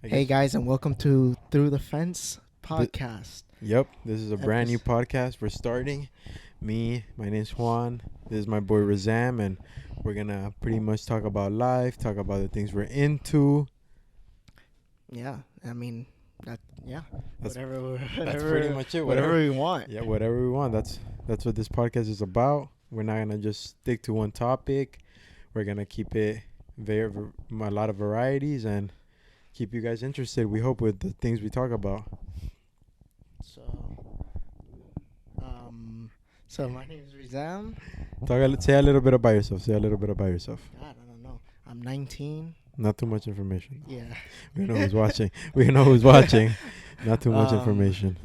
Hey guys, and welcome to Through the Fence podcast. Yep, this is a brand new podcast we're starting. My name's Juan. This is my boy Razam, and we're gonna pretty much talk about life, talk about the things we're into. Yeah, I mean That's whatever, that's pretty much it. whatever we want. Yeah, whatever we want. That's what this podcast is about. We're not gonna just stick to one topic. We're gonna keep it a lot of varieties and keep you guys interested. We hope with the things we talk about. So, so my name is Rizam. Say a little bit about yourself. Say a little bit about yourself. God, I don't know. I'm 19. Not too much information. Yeah. We know who's watching. We know who's watching. Not too much information.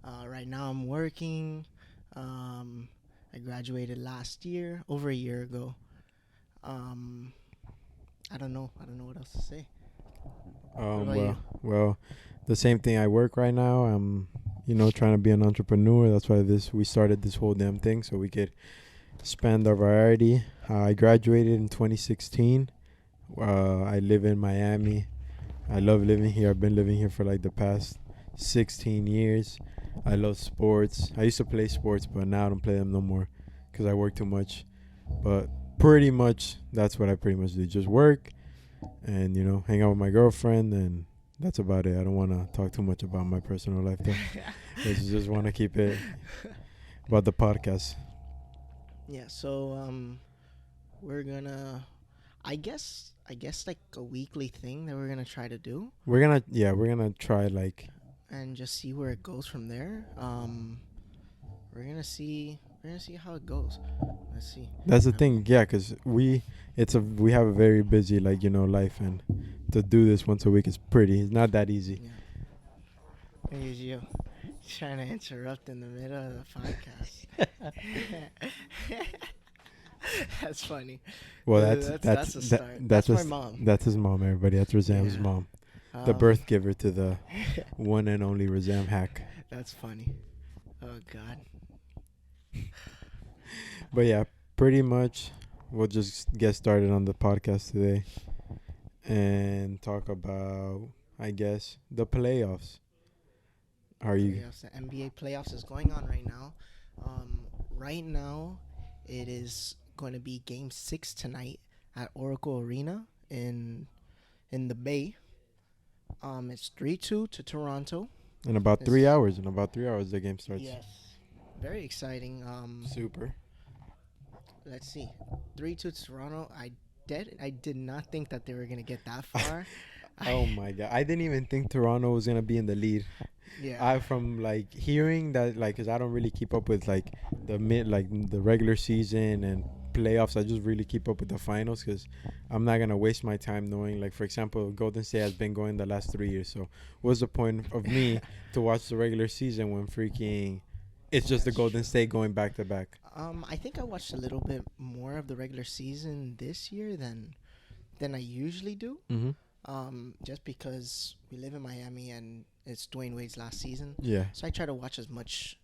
Right now I'm working. I graduated last year, over a year ago. I don't know what else to say. Well, the same thing. I work right now. I'm, trying to be an entrepreneur. That's why we started this whole damn thing so we could expand our variety. I graduated in 2016. I live in Miami. I love living here. I've been living here for like the past 16 years. I love sports. I used to play sports, but now I don't play them no more because I work too much. But pretty much that's what I pretty much do. Just work and, hang out with my girlfriend, and that's about it. I don't want to talk too much about my personal life though. I just want to keep it about the podcast. Yeah, so we're gonna I guess like a weekly thing that we're gonna try to do We're gonna try like and just see where it goes from there. We're gonna see how it goes. Let's see. that's the thing, yeah, because we have a very busy life, and to do this once a week is it's not that easy. Yeah. Here's you trying to interrupt in the middle of the podcast. That's funny. Well, that's a start. That's my mom. That's his mom, everybody. That's Razam's mom, the birth giver to the one and only Razam hack. That's funny. Oh God. But yeah, pretty much we'll just get started on the podcast today and talk about, I guess, the playoffs. The NBA playoffs is going on right now. Right now, it is going to be Game 6 tonight at Oracle Arena in the Bay. It's 3-2 to Toronto. In about 3 hours. The game starts. Yes. Very exciting. Super. Let's see. 3-2 to Toronto. I did not think that they were going to get that far. Oh my God. I didn't even think Toronto was going to be in the lead. Yeah. From hearing that, because I don't really keep up with the regular season and playoffs. I just really keep up with the finals because I'm not going to waste my time knowing, for example, Golden State has been going the last 3 years. So what's the point of me to watch the regular season when freaking it's just the Golden State going back to back? I think I watched a little bit more of the regular season this year than I usually do. Mm-hmm. Just because we live in Miami and it's Dwayne Wade's last season. Yeah. So I try to watch as much,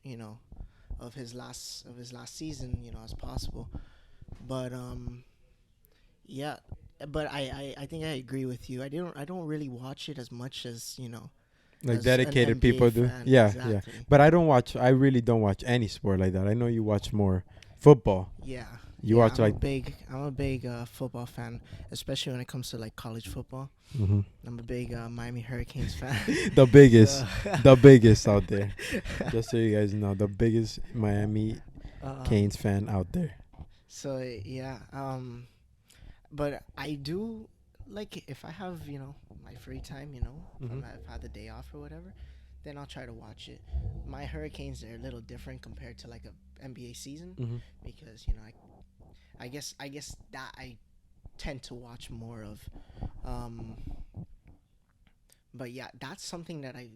of his last season, as possible. But yeah. But I think I agree with you. I don't really watch it as much as, as dedicated an NBA people do. fan. Yeah, Exactly. yeah. But I really don't watch any sport like that. I know you watch more football. Yeah. You watch I'm a big football fan, especially when it comes to college football. Mm-hmm. I'm a big Miami Hurricanes fan. the biggest out there. Just so you guys know, the biggest Miami Canes fan out there. So yeah, but I do if I have my free time, Mm-hmm. if I've had the day off or whatever, then I'll try to watch it. My Hurricanes are a little different compared to a NBA season Mm-hmm. because I guess that I tend to watch more of. But yeah, that's something that I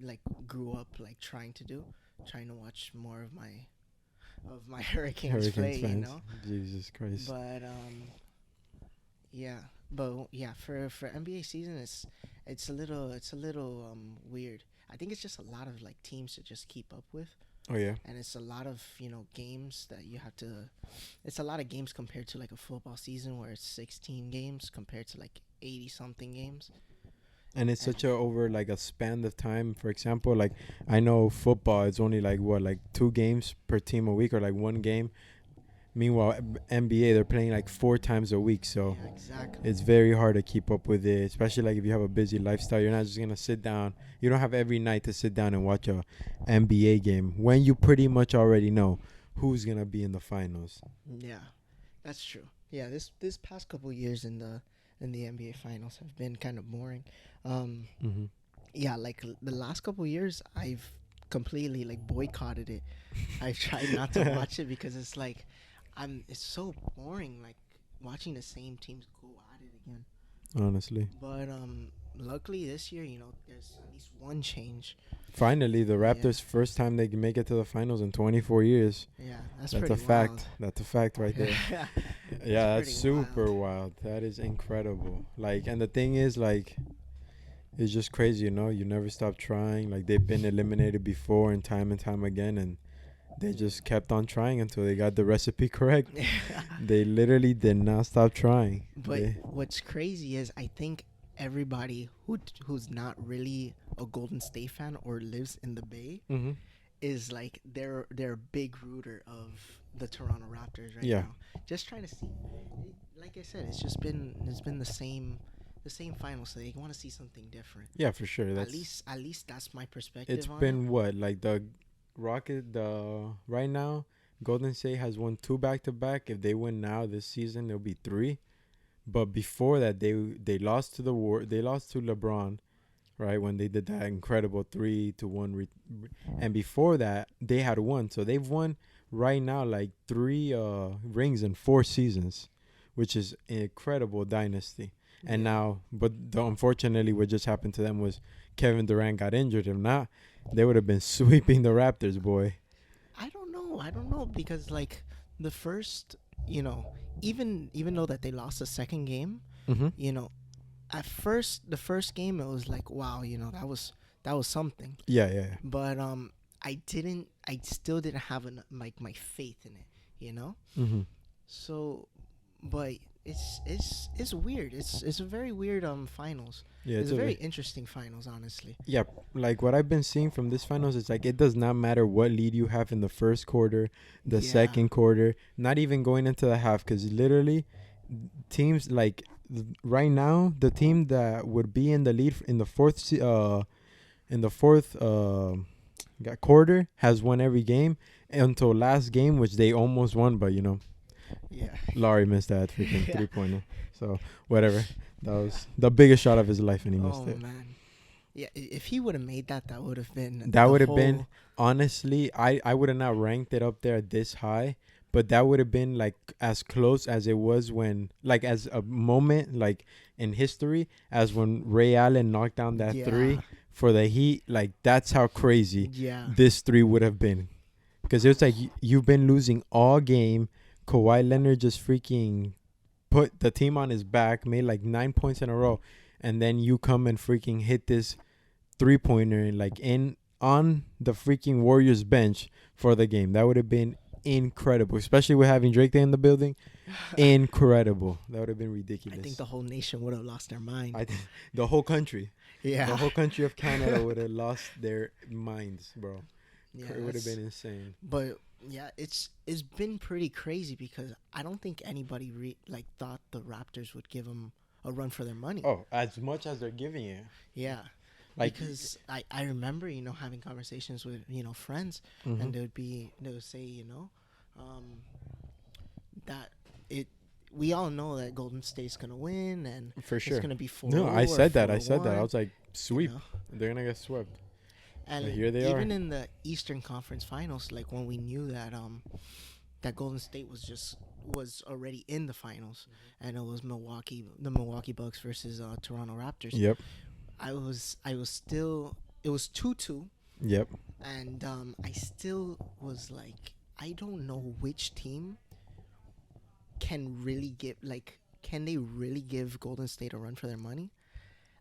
grew up trying to watch more of my Hurricanes play, fans. Jesus Christ. But yeah, for NBA season it's a little weird. I think it's just a lot of teams to just keep up with. Oh yeah. And it's a lot of games that you have to. It's a lot of games compared to a football season where it's 16 games compared to 80 something games. And it's such a over like a span of time. For example, like I know football is only like what, like 2 games per team a week, or like 1 game. Meanwhile, NBA they're playing like 4 times a week, so Yeah, exactly. it's very hard to keep up with it. Especially like if you have a busy lifestyle, you're not just gonna sit down. You don't have every night to sit down and watch a NBA game when you pretty much already know who's gonna be in the finals. Yeah, that's true. Yeah, this past couple years in the NBA finals have been kind of boring. Um, Mm-hmm. yeah, like the last couple years, I've completely like boycotted it. I've tried not to watch it because it's like, it's so boring. Like watching the same teams go at it again. Honestly, But luckily this year, there's at least one change. finally the Yeah. Raptors' first time they can make it to the finals in 24 years. Yeah, that's That's pretty a fact. wild. That's a fact right there. Yeah, Yeah, that's pretty super wild. That is incredible. Like, and the thing is, like, it's just crazy, you know? You never stop trying. Like, they've been eliminated before and time again, and they just kept on trying until they got the recipe correct. They literally did not stop trying. But what's crazy is I think everybody who's not really a Golden State fan or lives in the Bay Mm-hmm. is like they're a big rooter of the Toronto Raptors right Yeah. now. Just trying to see, like I said, it's been the same final, so they want to see something different. Yeah, for sure. At least that's my perspective. It's on been what, like the right now, Golden State has won 2 back-to-back. If they win now this season, it'll be 3. But before that, they lost to they lost to LeBron, right, when they did that incredible 3-1 and before that they had won. So they've won right now like 3 rings in 4 seasons, which is an incredible dynasty. And Yeah. now, but unfortunately, what just happened to them was Kevin Durant got injured. If not, they would have been sweeping the Raptors, boy. I don't know. I don't know because like the first, even though that they lost the second game, Mm-hmm. you know, at first the first game it was like wow, that was something. Yeah, yeah, But I still didn't have like my faith in it, you know. yeah. Mm-hmm. So, but it's weird. It's a very weird finals. Yeah, It's a very interesting finals, honestly. yeah, like what I've been seeing from this finals is like it does not matter what lead you have in the first quarter, the Yeah. second quarter, not even going into the half, because literally teams like right now the team that would be in the lead in the fourth quarter has won every game until last game, which they almost won, but Yeah. Laurie missed that freaking Yeah. 3-pointer. So whatever, that was the biggest shot of his life, and he missed Oh it. man. Yeah, if he would have made that, that would have been That the would have been, whole- honestly, I would have not ranked it up there this high, but that would have been like as close as it was when, like, as a moment like in history as when Ray Allen knocked down that Yeah. 3 for the Heat. Like, that's how crazy Yeah. this 3 would have been, because it was like you've been losing all game. Kawhi Leonard just freaking put the team on his back, made like 9 points in a row, and then you come and freaking hit this 3-pointer like on the freaking Warriors bench for the game. That would have been incredible, especially with having Drake Day in the building. Incredible. That would have been ridiculous. I think the whole nation would have lost their mind. The whole country, Yeah. the whole country of Canada would have lost their minds, bro. Yeah, It would have that's- been insane. But yeah, it's been pretty crazy because I don't think anybody thought the Raptors would give them a run for their money. Oh, as much as they're giving it. Yeah. Like, Because I remember, having conversations with, friends, mhm. and they would say, that we all know that Golden State's going to win and For sure. it's going to be 4-0 No, I or said that. I 4-1, was like, sweep. you know? They're gonna get swept. And But here they are. even in the Eastern Conference Finals, like when we knew that that Golden State was already in the finals, and it was the Milwaukee Bucks versus Toronto Raptors. Yep. I was still, it was 2-2, Yep. and I still was like, I don't know which team can they really give Golden State a run for their money?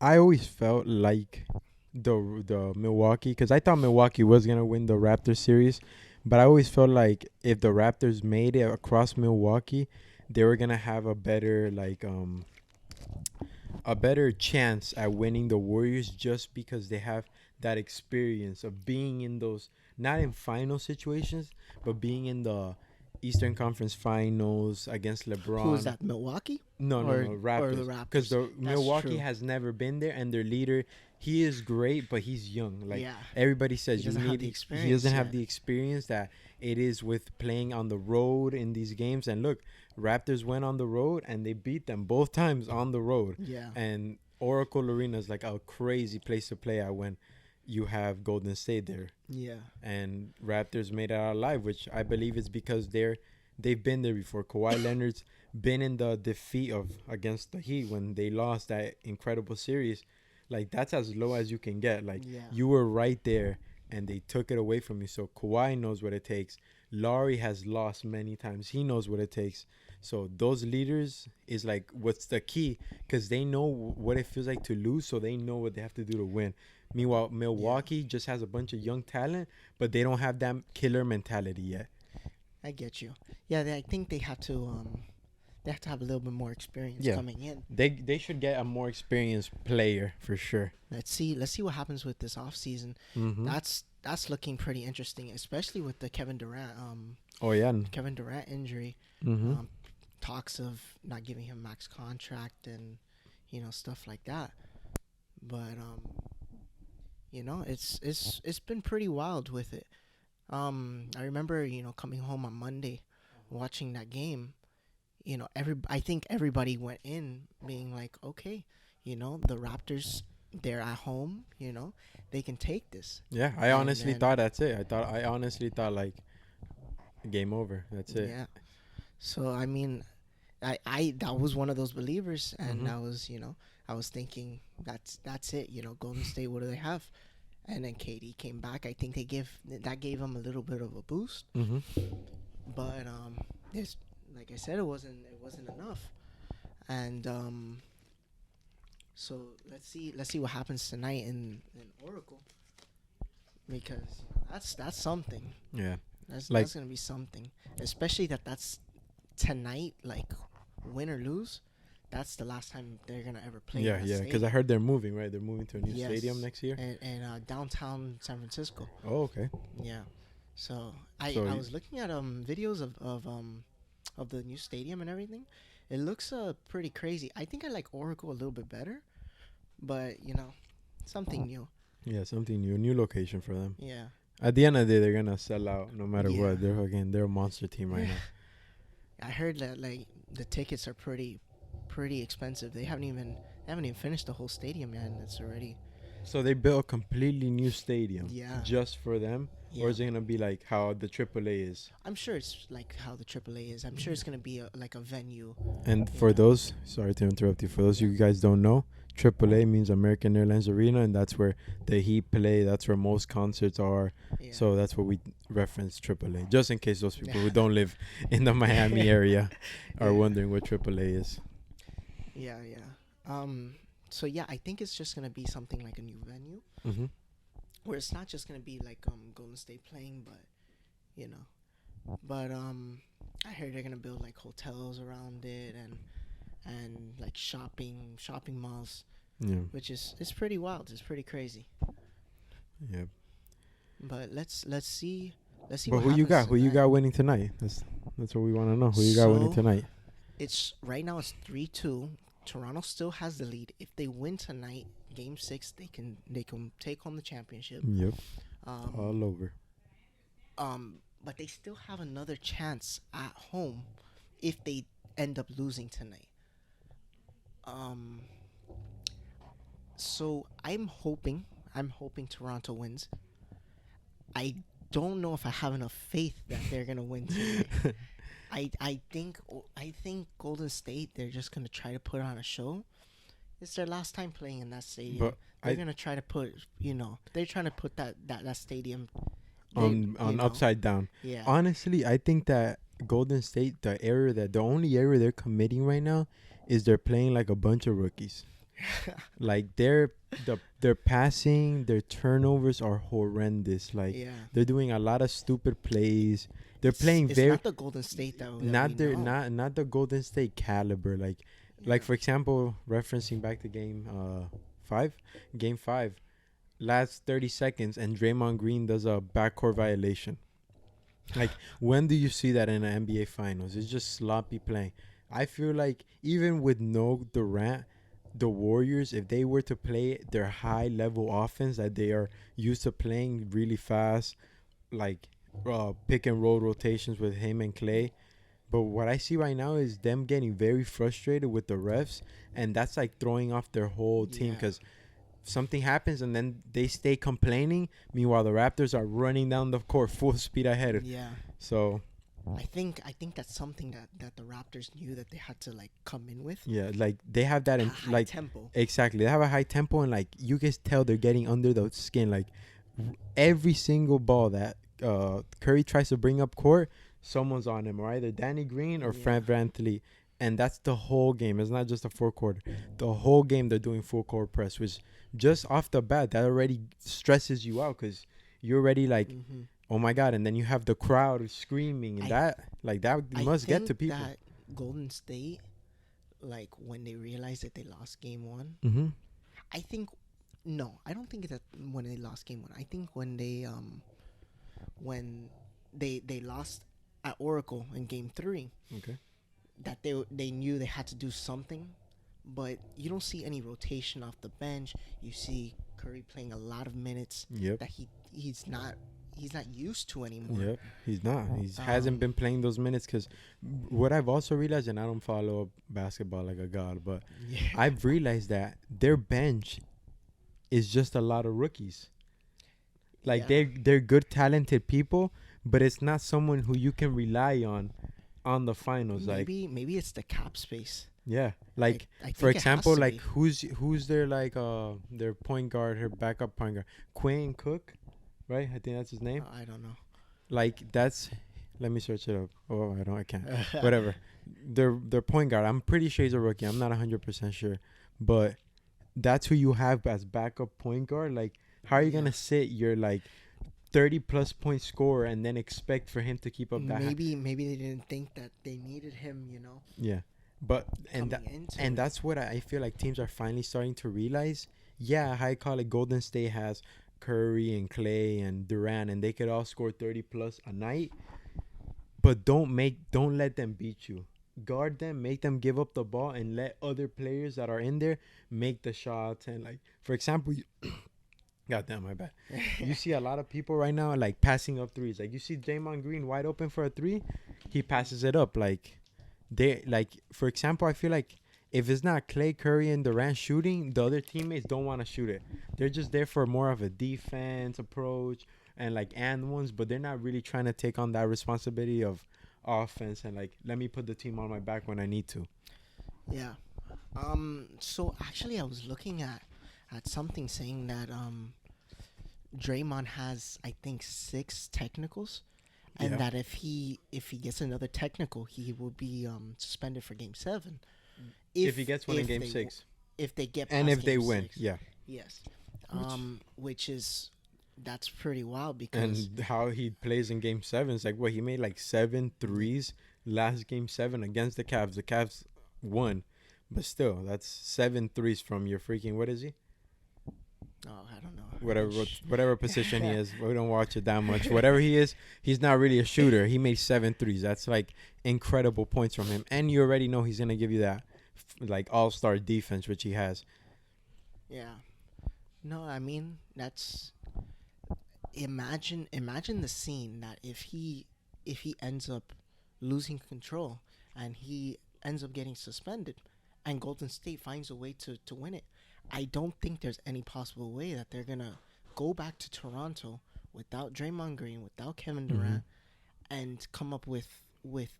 I always felt like the Milwaukee, because I thought Milwaukee was gonna win the Raptors series, but I always felt like if the Raptors made it across Milwaukee, they were gonna have a better a better chance at winning the Warriors just because they have that experience of being in those, not in final situations, but being in the Eastern Conference Finals against Who is LeBron. that? Milwaukee No, no, or no, or the Raptors. Because Raptors? the That's Milwaukee true. has never been there, and their leader, he is great, but he's young. Like Yeah, everybody he says, you doesn't have need. the He experience doesn't have yet. the experience that it is with playing on the road in these games. And look, Raptors went on the road and they beat them both times on the road. Yeah, And Oracle Arena is like a crazy place to play at when you have Golden State there. yeah, And Raptors made it out alive, which I believe is because they've been there before. Kawhi Leonard's been in the defeat of against the Heat when they lost that incredible series. Like that's as low as you can get. Like yeah, you were right there and they took it away from you. So Kawhi knows what it takes. Laurie has lost many times. He knows what it takes. So those leaders is like what's the key because they know what it feels like to lose, so they know what they have to do to win. Meanwhile, Milwaukee just has a bunch of young talent, but they don't have that killer mentality yet. I get you. Yeah, I think they have to have a little bit more experience Yeah. coming in. They should get a more experienced player for sure. Let's see what happens with this offseason. Mm-hmm. That's looking pretty interesting, especially with the Kevin Durant Oh yeah. injury. Mm-hmm. Talks of not giving him max contract and stuff like that. But it's been pretty wild with it. I remember coming home on Monday, watching that game. I think everybody went in being like, okay, the Raptors, they're at home. They can take this. Yeah, I And honestly then- thought that's it. I honestly thought like game over. That's it. Yeah. So I mean, I that was one of those believers, and Mhm. I was thinking that's it. Golden State, what do they have? And then KD came back. I think that gave him a little bit of a boost. Mm-hmm. But it's like I said, it wasn't enough. And so let's see what happens tonight in Oracle, because that's something. Yeah. That's Like- that's gonna be something, especially that's tonight. Like win or lose, that's the last time they're gonna ever play. Yeah, in that yeah. Because I stadium. heard they're moving, right? They're moving to a new Yes. stadium next year. in downtown San Francisco. Oh, okay. Yeah. So I So was looking at videos of the new stadium and everything. It looks pretty crazy. I think I like Oracle a little bit better, but something new. Yeah, something new, new location for them. Yeah. At the end of the day, they're gonna sell out no matter Yeah. what. They're a monster team right now. I heard that like the tickets are pretty expensive. They haven't even finished the whole stadium yet, and it's already. So they built a completely new stadium Yeah. just for them, Yeah. or is it gonna be like how the AAA is? I'm sure it's like how the AAA is. I'm sure it's gonna be like a venue. And for Yeah. those, sorry to interrupt you. For those you guys don't know, AAA means American Airlines Arena, and that's where the Heat play. That's where most concerts are. Yeah. So that's what we reference AAA, just in case those people who don't live in the Miami area are Yeah. wondering what AAA is. Yeah. So yeah, I think it's just gonna be something like a new venue, Mm-hmm. where it's not just gonna be like Golden State playing, but I heard they're gonna build like hotels around it and like shopping malls, Yeah, which is it's pretty wild. It's pretty crazy. yeah. But let's see. But what who you got? happens Who you tonight. got winning tonight? That's what we want to know. Who you got winning So- tonight? It's right now. It's 3-2. Toronto still has the lead. If they win tonight, Game 6, they can take home the championship. Yep, Um, all over. but they still have another chance at home if they end up losing tonight. So I'm hoping Toronto wins. I don't know if I have enough faith that they're gonna win tonight. I think Golden State, they're just gonna try to put on a show. It's their last time playing in that stadium. But They're I- gonna try to put they're trying to put that stadium on upside down. Yeah. Honestly, I think that Golden State, the only error they're committing right now is they're playing like a bunch of rookies. Like their passing, their turnovers are horrendous. Like yeah. they're doing a lot of stupid plays. They're playing It's very not the Golden State that we not their know. not the Golden State caliber. Like Like, for example, referencing back to game five, last 30 seconds, and Draymond Green does a backcourt violation. Like, when do you see that in an NBA Finals? It's just sloppy playing. I feel like even with no Durant, the Warriors, if they were to play their high-level offense that they are used to playing really fast, like pick and roll rotations with him and Clay. But what I see right now is them getting very frustrated with the refs, and that's like throwing off their whole team because something happens and then they stay complaining. Meanwhile, the Raptors are running down the court full speed ahead. Yeah. So I think that's something that the Raptors knew that they had to like come in with. yeah, like they have that in High like tempo. exactly. They have a high tempo and like you can tell they're getting under the skin. Like every single ball that Curry tries to bring up court, someone's on him, or either Danny Green or Fran VanVleet. And that's the whole game. It's not just a fourth quarter. The whole game they're doing full court press, which just off the bat that already stresses you out because you're already like, oh my god! And then you have the crowd screaming, and that must get to people. That Golden State, like when they realized that they lost game one, I think I don't think that when they lost game one. I think when they lost at Oracle in game three. Okay. That they knew they had to do something, but you don't see any rotation off the bench. You see Curry playing a lot of minutes that he's not used to anymore. Yep, he's not. He hasn't been playing those minutes because what I've also realized, and I don't follow basketball like a god, but I've realized that their bench is just a lot of rookies. Like they're good, talented people, but it's not someone who you can rely on the finals. Maybe it's the cap space. Yeah, like I for example, like be. who's their like their point guard, her backup point guard, Quinn Cook, right? I think that's his name. I don't know. Like that's, let me search it up. Oh, I can't. Whatever. Their point guard. I'm pretty sure he's a rookie. I'm not 100% sure, but that's who you have as backup point guard. Like, how are you gonna sit your like 30+ point scorer and then expect for him to keep up that? Maybe they didn't think that they needed him. Yeah, but and that's what I feel like teams are finally starting to realize. Yeah, I call it Golden State has Curry and Clay and Durant, and they could all score 30+ a night. But don't let them beat you. Guard them, make them give up the ball, and let other players that are in there make the shots. And like, for example, goddamn, my bad. You see a lot of people right now like passing up threes. Like you see Draymond Green wide open for a three, he passes it up. Like they like, for example, I feel like if it's not Clay, Curry, and Durant shooting, the other teammates don't want to shoot it. They're just there for more of a defense approach and like and ones, but they're not really trying to take on that responsibility of offense and like let me put the team on my back when I need to. Yeah. So actually, I was looking at something saying that Draymond has, I think, 6 technicals, and that if he gets another technical, he will be suspended for Game 7. If he gets one in Game 6, if they get and if they Game win, 6. Yes, which is that's pretty wild because and how he plays in Game 7 is like what he made like 7 threes last Game 7 against the Cavs. The Cavs won, but still, that's 7 threes from your freaking, what is he? Oh, I don't know. Whatever position he is, we don't watch it that much. Whatever he is, he's not really a shooter. He made 7 threes. That's like incredible points from him, and you already know he's gonna give you that like all-star defense, which he has. Yeah. No, I mean that's. Imagine the scene that if he ends up losing control and he ends up getting suspended, and Golden State finds a way to win it. I don't think there's any possible way that they're going to go back to Toronto without Draymond Green, without Kevin Durant, and come up with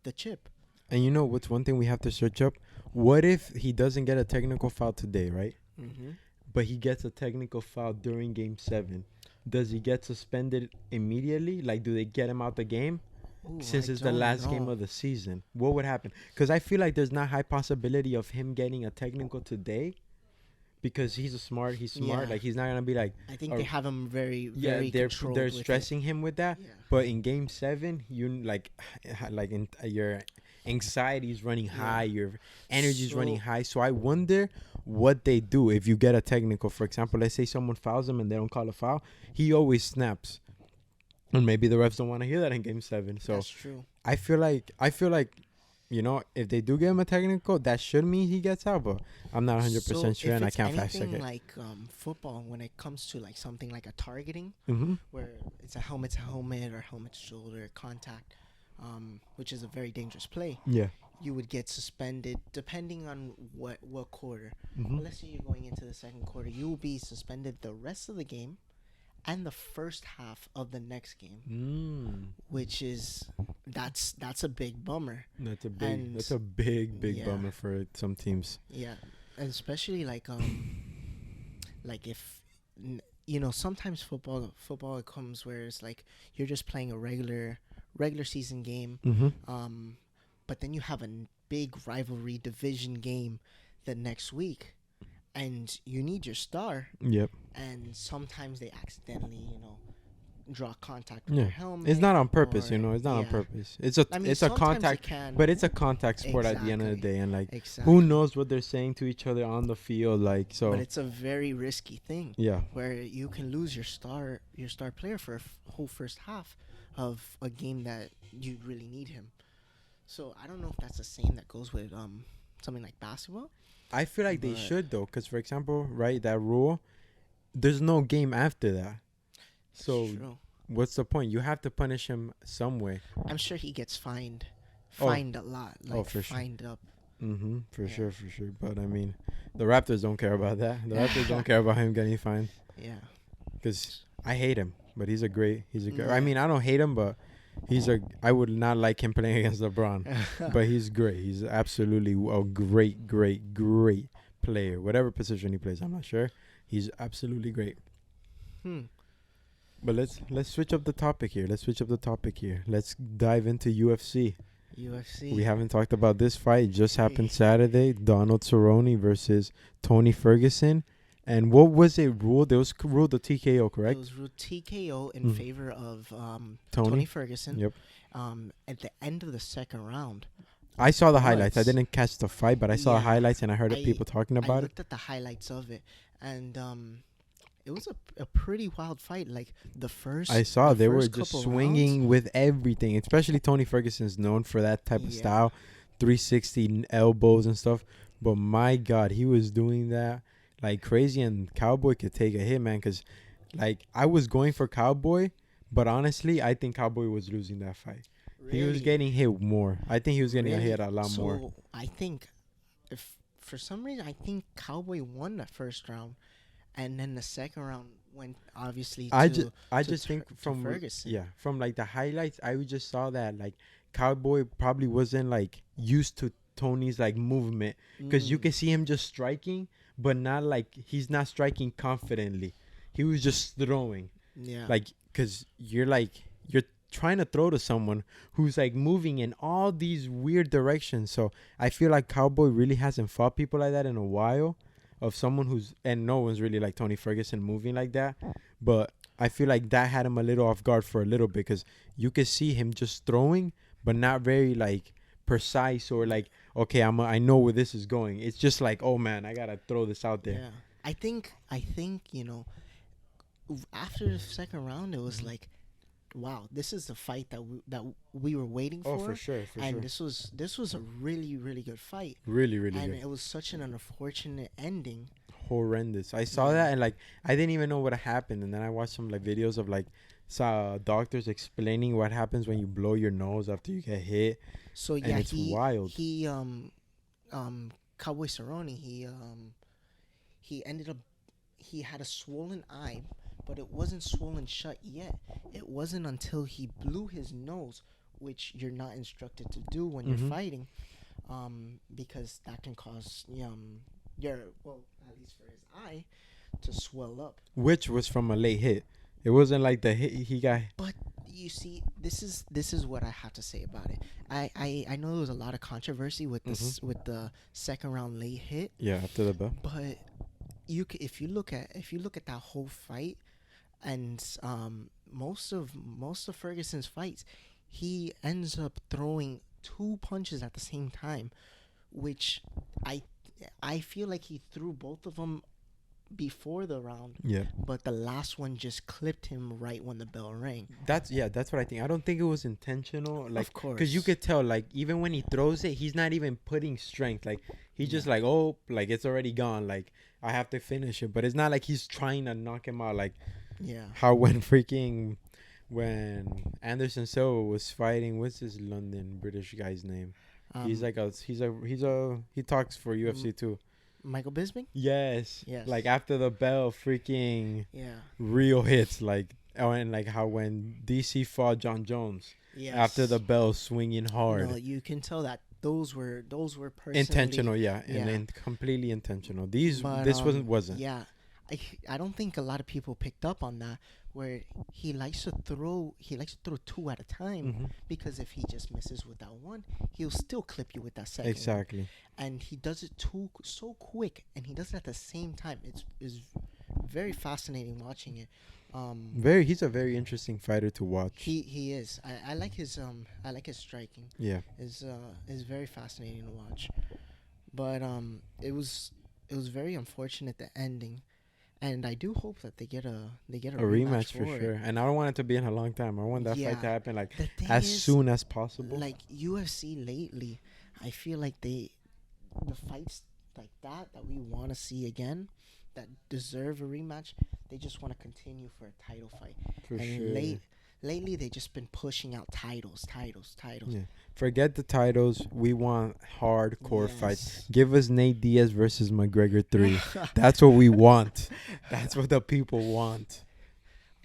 the chip. And you know what's one thing we have to search up? What if he doesn't get a technical foul today, right? But he gets a technical foul during Game 7. Does he get suspended immediately? Like, do they get him out the game? Ooh, since it's the last game of the season? What would happen? Because I feel like there's not high possibility of him getting a technical today. Because he's smart. Like, he's not gonna be like. I think they have him very controlled. They're stressing him with that. Yeah. But in Game 7, you like in anxiety is running Yeah. high, your energy is running So high. So I wonder what they do if you get a technical. For example, let's say someone fouls him and they don't call a foul, he always snaps. And maybe the refs don't want to hear that in Game 7. So that's true. I feel like if they do give him a technical, that should mean he gets out. But I'm not So 100% sure, if and I it's can't fact check anything it. like football, when it comes to like something like a targeting, Mm-hmm. where it's a helmet to helmet or helmet to shoulder contact, which is a very dangerous play, Yeah. you would get suspended depending on what quarter. Mm-hmm. Let's say you're going into the second quarter, you will be suspended the rest of the game and the first half of the next game, which is that's a big bummer. That's a And big yeah, bummer for some teams. yeah, and especially like if sometimes football it comes where it's like you're just playing a regular season game, Mm-hmm. but then you have a big rivalry division game the next week, and you need your star, Yep. and sometimes they accidentally draw contact with Yeah. their helmet. It's not on purpose, or- it's not on yeah. purpose. It's I mean, a sometimes contact, it can, but it's a contact sport at the end of the Exactly. day, and like exactly. who knows what they're saying to each other on the field, like so. But it's a very risky thing Yeah. where you can lose your star player for a whole first half of a game that you really need him. So I don't know if that's the same that goes with something like basketball. I feel like they But- should though, because for example, right, that rule, there's no game after that. So It's true. what's the point? You have to punish him some way. I'm sure he gets fined Oh. a lot, like For sure. fined up. Mm-hmm. For Yeah. sure. But I mean, the Raptors don't care about that. The Raptors don't care about him getting fined. Yeah. Because I hate him, but he's a great. Yeah. I mean, I don't hate him, but I would not like him playing against LeBron. But he's great. He's absolutely a great player. Whatever position he plays, I'm not sure. He's absolutely great. But let's switch up the topic here. Let's dive into UFC. UFC. We haven't talked about this fight. It just happened Saturday. Donald Cerrone versus Tony Ferguson. And what was it ruled? It was ruled a TKO, correct? It was ruled TKO in Mhm. favor of Tony? Tony Ferguson. Yep. At the end of the second round. I saw the highlights. I Was- didn't catch the fight, but I saw the Yeah. highlights and I heard people talking I about it. looked at the highlights of it, and it was a pretty wild fight. Like the first, I saw the they were first just couple swinging rounds, with everything. Especially Tony Ferguson's known for that type of Yeah. style, 360 elbows and stuff. But my God, he was doing that like crazy. And Cowboy could take a hit, man. Because like I was going for Cowboy, but honestly, I think Cowboy was losing that fight. He was really- getting hit more. I think he was getting really- hit a lot so more. I think, if for some reason, I think Cowboy won the first round, and then the second round went obviously. I to, just think to from Ferguson. from like the highlights, I just saw that like Cowboy probably wasn't like used to Tony's like movement, because you Mm, can see him just striking, but not like he's not striking confidently. He was just throwing yeah, like, because you're trying to throw to someone who's like moving in all these weird directions. So I feel like Cowboy really hasn't fought people like that in a while, of someone who's, and no one's really like Tony Ferguson moving like that. But I feel like that had him a little off guard for a little bit, because you could see him just throwing, but not very like precise or like, okay, I know where this is going. It's just like, oh man, I gotta throw this out there. yeah. I think after the second round, it was like, wow, this is the fight that we were waiting for. Oh, for sure, And this was a really, really good fight. Really, really And good. it was such an unfortunate ending. Horrendous. I saw Yeah. that and like I didn't even know what happened, and then I watched some like videos of like saw doctors explaining what happens when you blow your nose after you get hit. So And yeah, it's wild. He Cowboy Cerrone, he ended up, he had a swollen eye, but it wasn't swollen shut yet. It wasn't until he blew his nose, which you're not instructed to do when Mhm. you're fighting, because that can cause at least for his eye, to swell up. Which was from a late hit. It wasn't like the hit he got. But you see, this is what I have to say about it. I know there was a lot of controversy with this with the second round late hit, Yeah, after the bell. but if you look at that whole fight, and most of Ferguson's fights, he ends up throwing 2 punches at the same time, which I I feel like he threw both of them before the round, Yeah. but the last one just clipped him right when the bell rang. That's what I think. I don't think it was intentional. Like, Of course. because you could tell, like, even when he throws it, he's not even putting strength. Like, he's just like, oh, like, it's already gone. Like, I have to finish it. But it's not like he's trying to knock him out. Like, Yeah. how when Anderson Silva was fighting, what's this London British guy's name? He's like he talks for UFC too. Michael Bisping? Yes. Yes. Like, after the bell, freaking Yeah. real hits. Like, and like how when DC fought John Jones, Yes. after the bell, swinging hard. No, you can tell that those were personally Intentional, yeah. Yeah. And then completely intentional. But, This wasn't. Yeah, I don't think a lot of people picked up on that. Where he likes to throw 2 at a time, Mhm. because if he just misses with that one, he'll still clip you with that second. one. Exactly. And he does it so quick, and he does it at the same time. It's very fascinating watching it. He's a very interesting fighter to watch. He is. I like his striking. Yeah. Is very fascinating to watch. But it was very unfortunate, the ending, and I do hope that they get a rematch for it. sure. And I don't want it to be in a long time. I want that Yeah. fight to happen like The thing as is, soon as possible. like UFC lately, I feel like the fights like that we want to see again, that deserve a rematch, they just want to continue for a title fight. For and sure. Lately they just been pushing out titles. Yeah. Forget the titles. We want hardcore fights. Yes. Give us Nate Diaz versus McGregor 3. That's what we want. That's what the people want.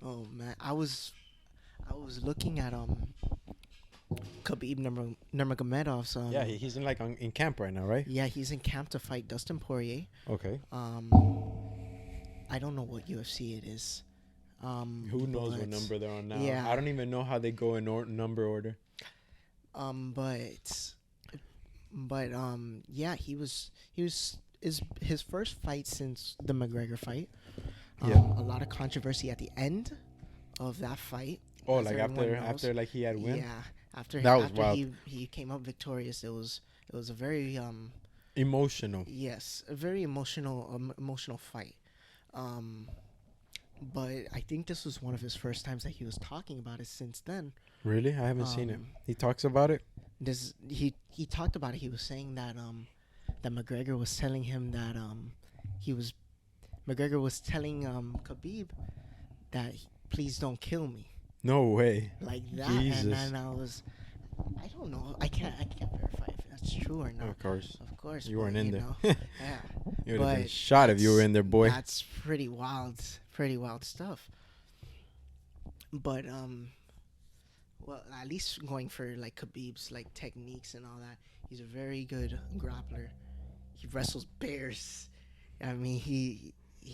Oh man, I was looking at Khabib Nurmagomedov's Yeah, he's in in camp right now, right? yeah, he's in camp to fight Dustin Poirier. Okay. I don't know what UFC it is. Who knows what number they're on now? Yeah. I don't even know how they go in number order. Yeah, he was his first fight since the McGregor fight. Yeah. A lot of controversy at the end of that fight. Oh, as like everyone knows. after like he had win. Yeah, after That was after wild. he came up victorious, it was a very Emotional. yes, a very emotional fight. But I think this was one of his first times that he was talking about it since then. Really? I haven't seen it. He talks about it? He talked about it. He was saying that that McGregor was telling him that McGregor was telling Khabib that please don't kill me, No way. like that. Jesus. And I don't know. I can't verify if that's true or not. Of course. Of course. You but, weren't in there. know, yeah. You would have been But shot if you were in there, boy. That's pretty wild stuff. But well, at least going for like Khabib's like techniques and all that, he's a very good grappler. He wrestles bears. I mean, he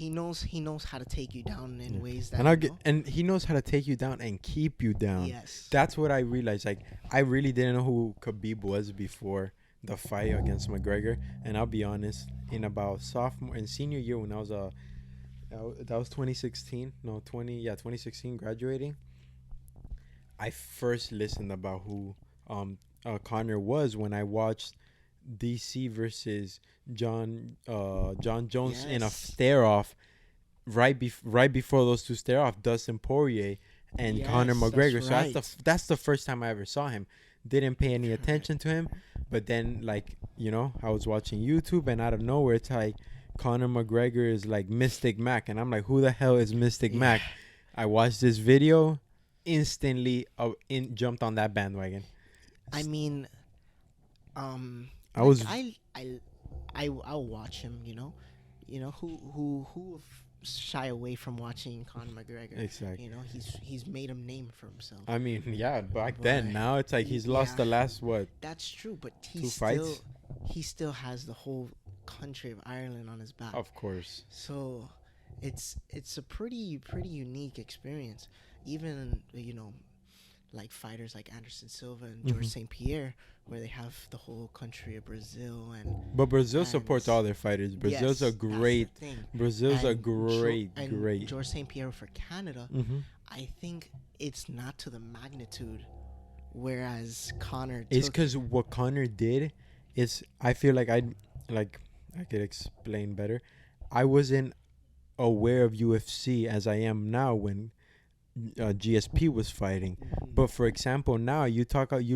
knows how to take you down in ways that And he knows how to take you down and keep you down. Yes. That's what I realized. Like, I really didn't know who Khabib was before the fight against McGregor. And I'll be honest, in about sophomore and senior year when I was that was 2016. No, 2016 graduating. I first listened about who Connor was when I watched DC versus John Jones in a Yes. stare off right before those two stare off, Dustin Poirier and Yes, Conor McGregor. that's So that's the first time I ever saw him. Didn't pay any attention to him, but then like I was watching YouTube and out of nowhere it's like Conor McGregor is like Mystic Mac and I'm like, who the hell is Mystic Mac? I watched this video, instantly jumped on that bandwagon. I mean, I'll watch him. Who shy away from watching Conor McGregor? Exactly. He's made a name for himself. I mean, yeah, back But then. Now it's like he's lost the last what? That's true, but Two fights? he still has the whole country of Ireland on his back. Of course. So it's a pretty unique experience. Even like fighters like Anderson Silva and George St. Pierre, where they have the whole country of Brazil But Brazil and supports all their fighters. Brazil's a great. Brazil's a great. George St. Pierre for Canada. Mm-hmm. I think it's not to the magnitude whereas Connor It's took. because what Connor did is, I feel like I could explain better. I wasn't aware of UFC as I am now when GSP was fighting. But for example, now you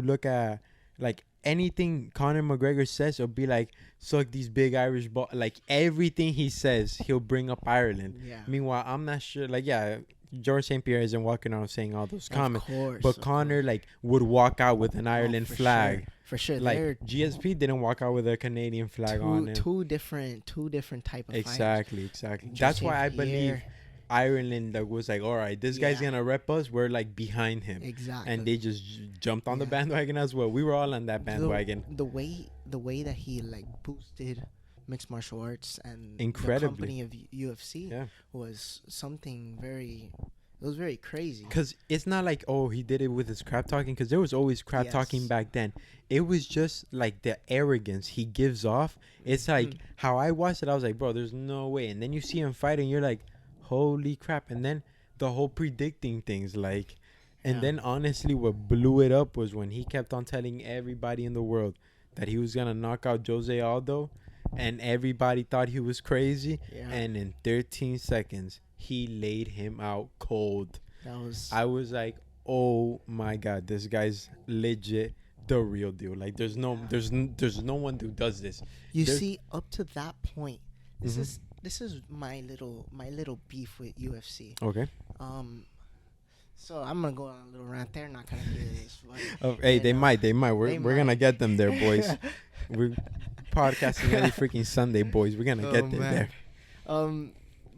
look at like anything Conor McGregor says, it'll be like, suck these big Irish ball. Like everything he says, he'll bring up Ireland. Yeah. Meanwhile, I'm not sure. Like, yeah, George St. Pierre isn't walking around saying all those comments. Of course. But Conor like would walk out with an Ireland for flag. Sure. For sure. Like They're GSP didn't walk out with a Canadian flag on him. two different type of Exactly. fighters. That's why I St. believe Pierre. Ireland that was like, all right, this guy's Yeah. gonna rep us. We're like behind him, Exactly. and they just jumped on the Yeah. bandwagon as well. We were all on that bandwagon. The way that he like boosted mixed martial arts and Incredibly. the company of UFC Yeah, was something very. It was very crazy. because it's not like, oh, he did it with his crap talking. Because there was always crap talking Yes. back then. It was just like the arrogance he gives off. It's like how I watched it. I was like, bro, there's no way. And then you see him fighting, you're like, holy crap. And then the whole predicting things, like, and Yeah. then honestly, what blew it up was when he kept on telling everybody in the world that he was gonna knock out Jose Aldo, and everybody thought he was crazy. Yeah. And in 13 seconds, he laid him out cold. That was. I was like, oh my god, this guy's legit the real deal. Like, there's no one who does this. You there's- see, up to that point, Mhm. this is my little beef with UFC. Okay. So I'm gonna go on a little rant. They're not gonna hear this. But, Oh, hey, they might. We're they gonna might. get them there, boys. We're podcasting every freaking Sunday, boys. We're gonna get them man. there.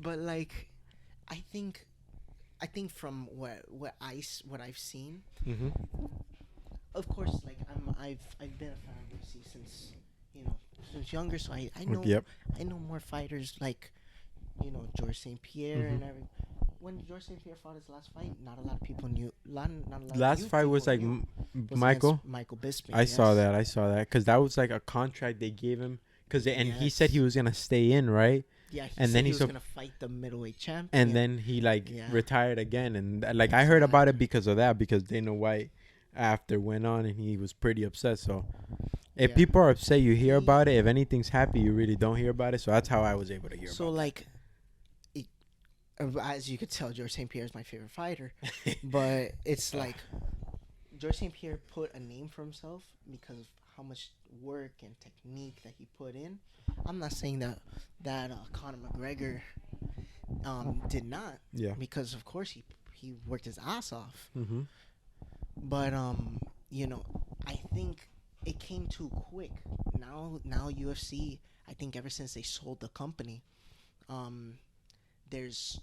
But like, I think from what I've seen, Mm-hmm. of course, like I've been a fan of UFC since younger, so I know Yep. I know more fighters like George St. Pierre Mhm. and every. When George St. Pierre fought his last fight, not a lot of people knew. Not a lot Last of fight was like was Michael. Michael Bisping. I saw yes. that. Because that was like a contract they gave him. And he said he Yes. was gonna stay in, right? Yeah, and said then he he's was so- gonna fight the middleweight champion. And then he like Yeah. retired again, and like I heard about it because of that, because Dana White after went on and he was pretty upset. So if Yeah. people are upset, you hear He- about it. If anything's happy, you really don't hear about it. So that's how I was able to hear So about like, as you could tell, George St. Pierre is my favorite fighter, but it's like George St. Pierre put a name for himself because of how much work and technique that he put in. I'm not saying that Conor McGregor did not, Yeah. because of course he worked his ass off. Mm-hmm. But I think it came too quick. Now UFC, I think ever since they sold the company, there's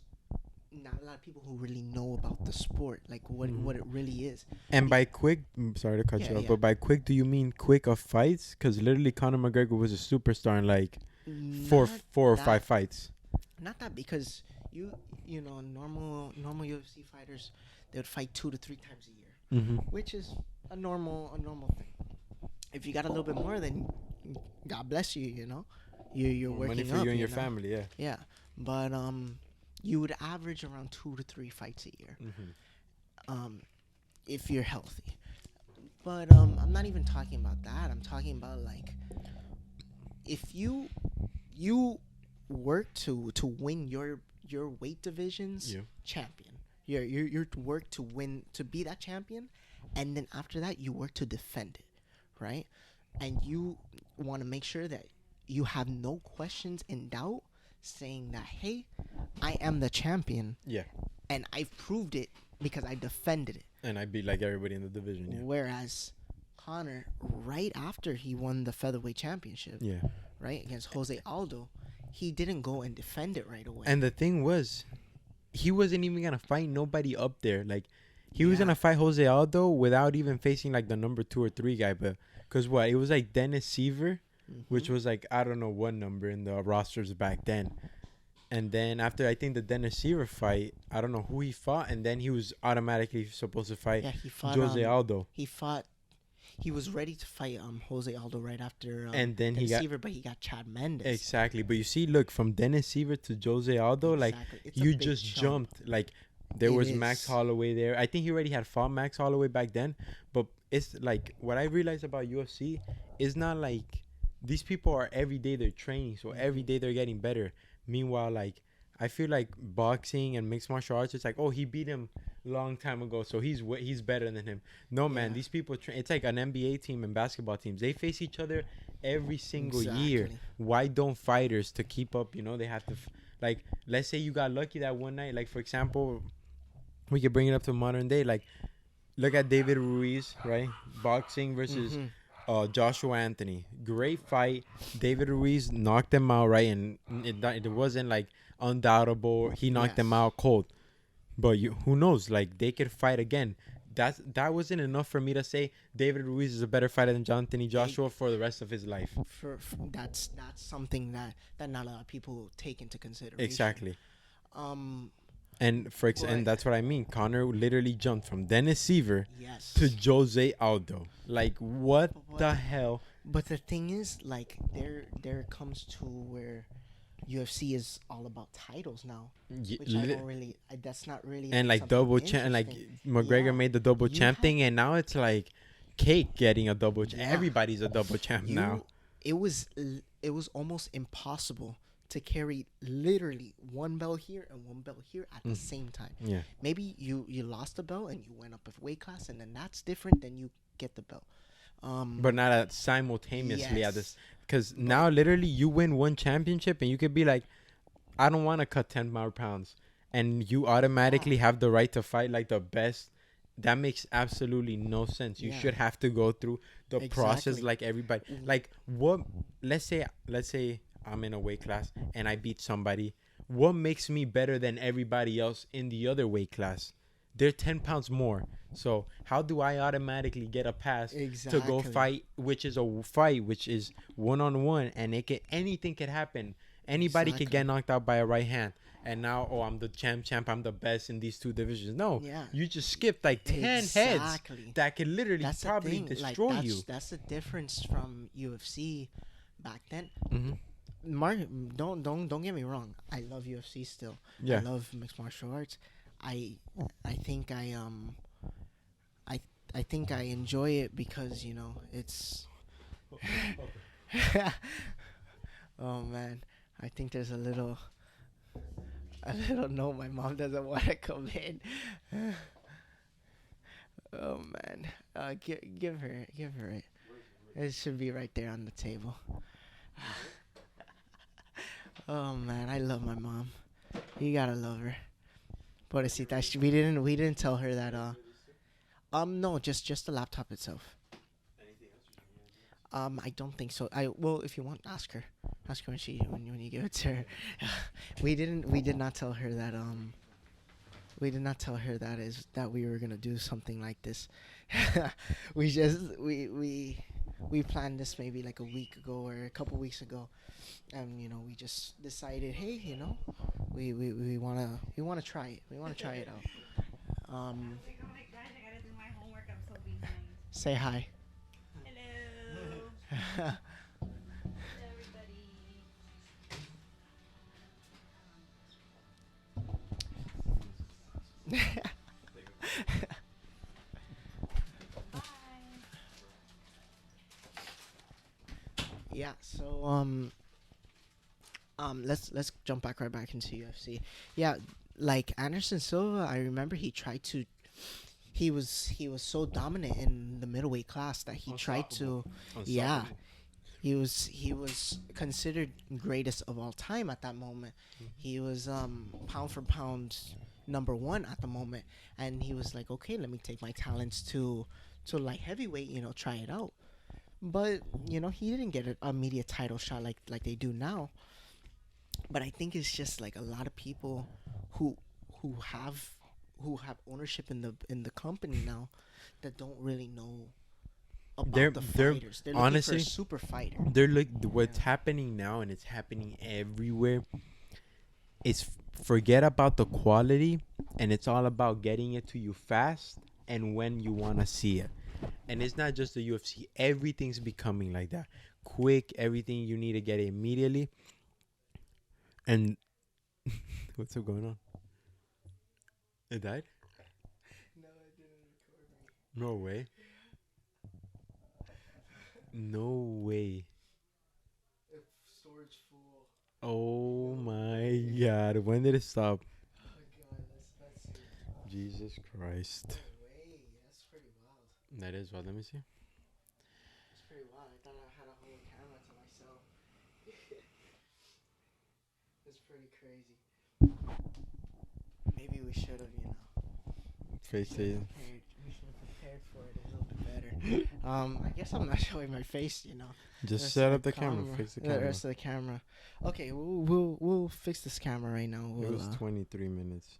not a lot of people who really know about the sport, like what it really is. And by quick, sorry to cut Yeah, you off, yeah. but by quick, do you mean quick of fights? Because literally, Conor McGregor was a superstar in like four Not or that- 5 fights. Not that, because normal UFC fighters, they would fight 2 to 3 times a year, Mm-hmm. which is a normal thing. If you got a little bit more, then God bless you. You're working Money for up, you and your know? family, yeah. Yeah, but you would average around 2 to 3 fights a year, Mm-hmm. if you're healthy. But I'm not even talking about that. I'm talking about like, if you work to win your weight division's Yeah. champion. Your work to win, to be that champion, and then after that you work to defend it, right? And you want to make sure that you have no questions in doubt, saying that, hey, I am the champion, Yeah. and I've proved it because I defended it. And I'd be like everybody in the division, yeah. Whereas Conor, right after he won the featherweight championship, Yeah. right, against Jose Aldo, he didn't go and defend it right away. And the thing was, he wasn't even gonna fight nobody up there. Like, he was Yeah. gonna fight Jose Aldo without even facing like the number 2 or 3 guy. But because what, it was like Dennis Seaver, which was like, I don't know what number in the rosters back then. And then after, I think the Dennis Seaver fight, I don't know who he fought, and then he was automatically supposed to fight he fought Jose Aldo. He was ready to fight Jose Aldo right after And then he Dennis got- Seaver, but he got Chad Mendes. Exactly. But you see, look, from Dennis Seaver to Jose Aldo, like, Exactly. It's a you big just jump. jumped. Like, There It was Max is. Holloway there. I think he already had fought Max Holloway back then. But it's like what I realized about UFC is not like these people are every day they're training, so every Mhm. day they're getting better. Meanwhile, like I feel like boxing and mixed martial arts, it's like, oh, he beat him long time ago, so he's better than him. No, man, Yeah. these people it's like an NBA team and basketball teams. They face each other every single year. Exactly. Why don't fighters to keep up? They have to like let's say you got lucky that one night. Like for example, we could bring it up to modern day. Like look at David Ruiz, right? Boxing versus Mhm. Joshua Anthony. Great fight. David Ruiz knocked him out, right? And it wasn't like undoubtable. He knocked him Yes. out cold. But who knows? Like they could fight again. That wasn't enough for me to say David Ruiz is a better fighter than Anthony It, Joshua for the rest of his life. that's something that not a lot of people take into consideration. Exactly. Um, And but that's what I mean. Connor literally jumped from Dennis Seaver to yes. Jose Aldo. Like what But the hell? but the thing is, like, there comes to where UFC is all about titles now, Y- which I li- don't really. That's not really and like like something double champ, and like interesting. McGregor Yeah, made the double you champ had. thing, and now it's like cake getting a double champ. Yeah, Everybody's a double champ now. you. It was almost impossible to carry literally one belt here and one belt here at the Mm. same time. Yeah, Maybe you lost the belt and you went up a weight class, and then that's different than you get the belt. but not at simultaneously at this, Yes, because but now literally you win one championship and you could be like, I don't want to cut 10 more pounds, and you yeah, automatically have the right to fight like the best. That makes absolutely no sense. You yeah, should have to go through the process exactly. like everybody. W- Like what? Let's say I'm in a weight class and I beat somebody. What makes me better than everybody else in the other weight class? They're 10 pounds more. So how do I automatically get a pass to go Exactly, fight, which is a fight, which is one on one, and anything could happen. Anybody could exactly. get knocked out by a right hand. And now, oh, I'm the champ. I'm the best in these two divisions. No, Yeah, you just skipped like 10 heads exactly. that could literally That's the probably thing. Like destroy you. that's the difference from UFC back then. Hmm. Mark, don't get me wrong. I love UFC still. I Yeah. love mixed martial arts. I I think I I think I enjoy it because it's. Oh man, I think there's a little no. My mom doesn't want to come in. Oh man, give her it. It should be right there on the table. Oh man, I love my mom. You gotta love her. Pobrecita, we didn't tell her that no, just the laptop itself. I don't think so. Well, if you want, ask her when you give it to her. We did not tell her that that we were gonna do something like this. we just we planned this maybe like a week ago or a couple weeks ago, and we just decided, hey, we wanna try it. We wanna try it out. Oh my gosh, I gotta do my homework. I'm so behind. Say hi. Hello. Yeah. Hello, everybody. Bye. So let's jump right back into UFC. Yeah, like Anderson Silva, I remember he was so dominant in the middleweight class that he tried to. Yeah, Unstoppable. he was considered greatest of all time at that moment. He was pound for pound number one at the moment, and he was like, okay, let me take my talents to light heavyweight, try it out. But he didn't get a media title shot like they do now. But I think it's just like a lot of people who who have who have ownership in the company now that don't really know They're about the they're fighters. They're looking for a honestly super fighter. they're like what's happening now, and it's happening everywhere. Is forget about the quality, and it's all about getting it to you fast and when you want to see it. And it's not just the UFC. Everything's becoming like that. Quick, everything you need to get it immediately. And what's going on? It died? No, it didn't record me. No way. No way. If storage full. Oh No my way. God. When did it stop? Oh god, let's see. Jesus Christ. No way. That's pretty wild. That is what. Let me see. That's pretty wild. I thought I had a whole camera to myself. It's pretty crazy. Maybe we should have, Face it. We should have prepared for it a little bit better. I guess I'm not showing my face, Just Rest set of up the camera. Fix the The camera. rest of the camera. Okay, we'll fix this camera right now. It We'll, was 23 minutes.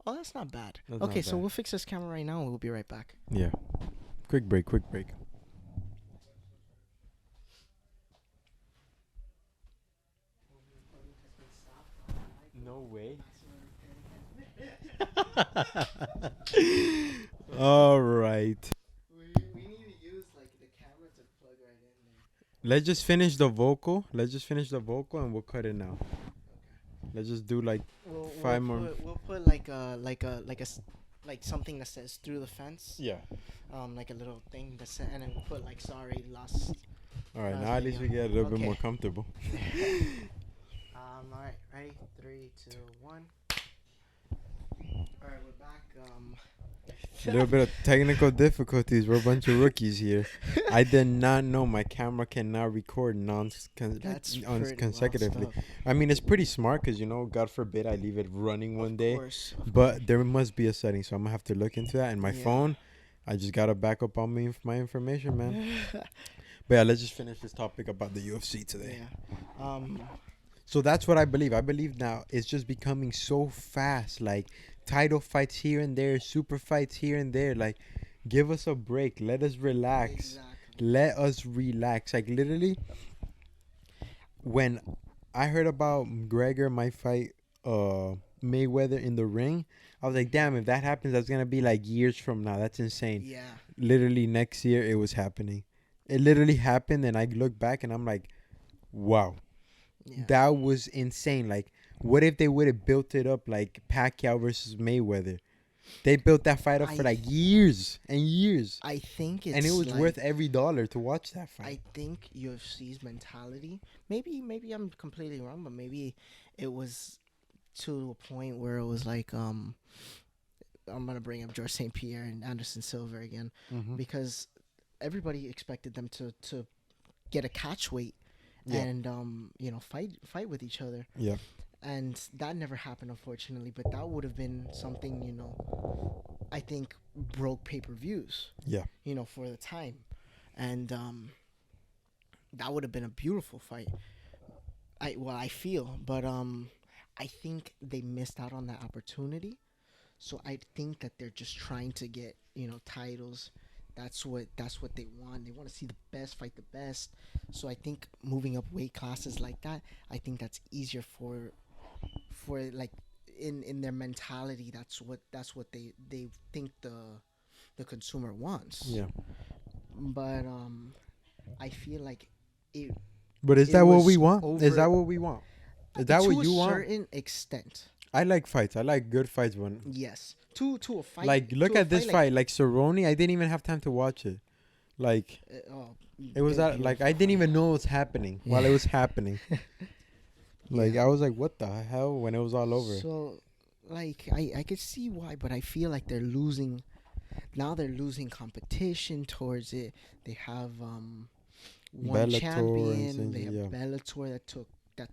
oh, that's not bad. That's Okay, not so bad. we'll fix this camera right now and we'll be right back. Yeah. Quick break. No way. All right. We need to use like the camera to plug right in there. Let's just finish the vocal. And we'll cut it now. Let's just do like We'll, 5 more. We'll put like like something that says through the fence. Yeah. Like a little thing that says, and then we'll put like sorry lost. All right. Last Now at least we video. get a little bit Okay. more comfortable. All right, ready? 3, 2, 1. All right, we're back. A little bit of technical difficulties. We're a bunch of rookies here. I did not know my camera cannot record That's pretty wild consecutively. stuff. I mean, it's pretty smart because, God forbid I leave it running one day. Of course. But there must be a setting, so I'm going to have to look into that. And my Yeah. phone, I just got to back up on my information, man. But yeah, let's just finish this topic about the UFC today. Yeah. So that's what I believe. I believe now it's just becoming so fast. Like title fights here and there, super fights here and there. Like, give us a break. Let us relax. Exactly. Let us relax. Like literally, when I heard about McGregor might fight Mayweather in the ring, I was like, damn, if that happens, that's gonna be like years from now. That's insane. Yeah. Literally next year it was happening. It literally happened, and I look back and I'm like, wow. Yeah. That was insane. Like, what if they would have built it up like Pacquiao versus Mayweather? They built that fight up for like years and years. I think it's And it was like, worth every dollar to watch that fight. I think UFC's mentality, maybe I'm completely wrong, but maybe it was to a point where it was like I'm gonna bring up George St. Pierre and Anderson Silva again, Mhm. because everybody expected them to get a catch weight Yeah. and fight with each other. Yeah. And that never happened, unfortunately. But that would have been something, I think broke pay-per-views. Yeah. For the time, and that would have been a beautiful fight. I feel, but I think they missed out on that opportunity. So I think that they're just trying to get titles. That's what they want. They want to see the best fight the best. So I think moving up weight classes like that, I think that's easier for like in their mentality. That's what they think the consumer wants. Yeah. But I feel like it But is It that what was we want? Is over- that what we want? Is that to what a you want? certain extent. I like fights. I like good fights. When Yes. To a fight. like look to a at this fight. Like Cerrone, I didn't even have time to watch it. Like it was that. Like I didn't even know it was happening while it was happening. Like Yeah. I was like, what the hell? When it was all over. So, like, I could see why, but I feel like they're losing. Now they're losing competition towards it. They have one Bellator champion. and They have yeah. Bellator that took that.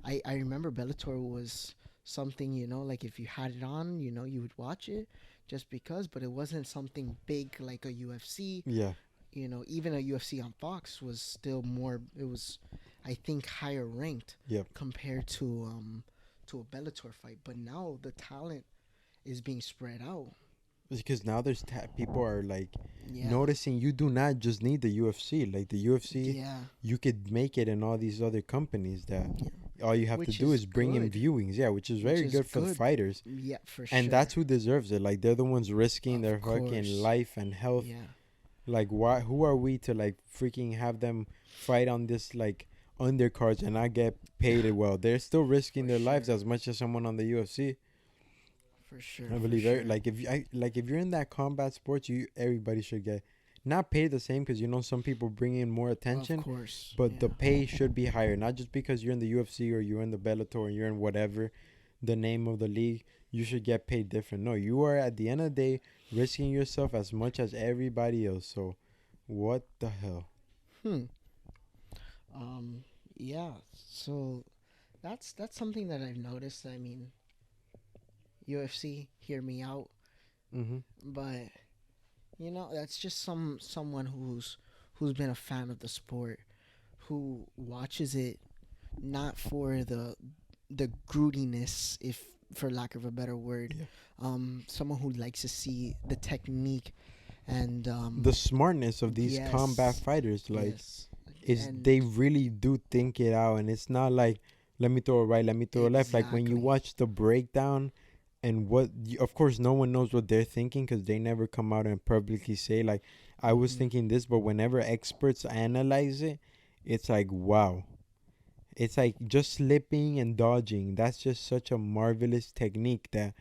I remember Bellator was something, like if you had it on, you would watch it just because, but it wasn't something big like a UFC. Yeah. Even a UFC on Fox was still more. It was, I think, higher ranked. Yep. Compared to a Bellator fight. But now the talent is being spread out. Because now there's people are like Yeah. noticing you do not just need the UFC. Like the UFC, Yeah. you could make it in all these other companies that all you have Which to do is is bring in good. viewings. Yeah, which is very is good for the good. fighters. Yeah, for sure. And that's who deserves it. Like they're the ones risking Of their course. fucking life and health. Yeah. Like why? Who are we to like freaking have them fight on this like undercards and not get paid well? They're still risking For their lives sure. as much as someone on the UFC. For sure. I for believe sure. like if you're in that combat sports, everybody should get not paid the same because some people bring in more attention, Of course. but the yeah. pay should be higher. Not just because you're in the UFC or you're in the Bellator or you're in whatever the name of the league, you should get paid different. No, you are at the end of the day risking yourself as much as everybody else. So, what the hell? Hmm. Yeah. So that's something that I've noticed. I mean, UFC, hear me out, Mm-hmm. but that's just someone who's been a fan of the sport, who watches it not for the grootiness, if for lack of a better word. Yeah. Someone who likes to see the technique and The smartness of these combat yes, fighters, like, yes, is and they really do think it out, and it's not like let me throw it right, let me throw it left. Like when you exactly. watch the breakdown, and of course no one knows what they're thinking because they never come out and publicly say like I was Mhm. thinking this. But whenever experts analyze it, it's like wow, it's like just slipping and dodging. That's just such a marvelous technique that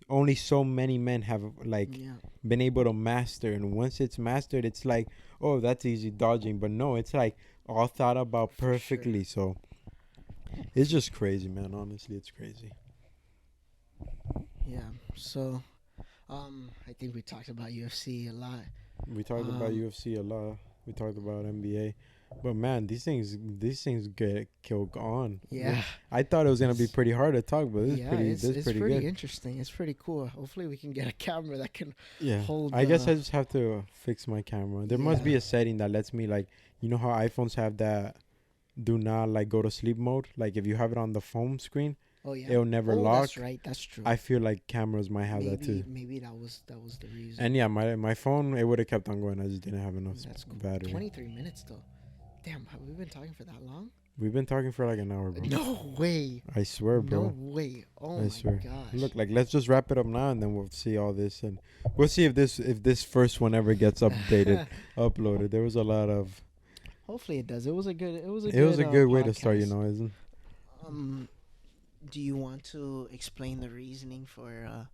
only so many men have like Yeah, been able to master. And once it's mastered, it's like, oh, that's easy dodging. But no, it's like all thought about for sure. perfectly. So it's just crazy, man. Honestly, it's crazy. Yeah. So, I think we talked about UFC a lot. We talked about Um, UFC a lot. We talked about NBA. But man, these things get killed on. Yeah. I thought it was gonna be pretty hard to talk, but Yeah, this is it's pretty pretty good. interesting. It's pretty cool. Hopefully, we can get a camera that can Yeah. hold. I guess I just have to fix my camera. There must Yeah. be a setting that lets me like how iPhones have that do not like go to sleep mode. Like if you have it on the phone screen, Oh yeah. it'll never Oh, lock. that's right. That's true. I feel like cameras might have that too. Maybe that was the reason. And yeah, my phone, it would have kept on going. I just didn't have enough That's cool. battery. 23 minutes though. Damn, have we been talking for that long? We've been talking for like an hour, bro. No way. I swear, No bro. way. Oh I my swear. gosh. Look, like let's just wrap it up now, and then we'll see all this, and we'll see if this first one ever gets updated, uploaded. There was a lot of. Hopefully it does. It was a good. It was a It was a good way to podcast. start, isn't? Do you want to explain the reasoning for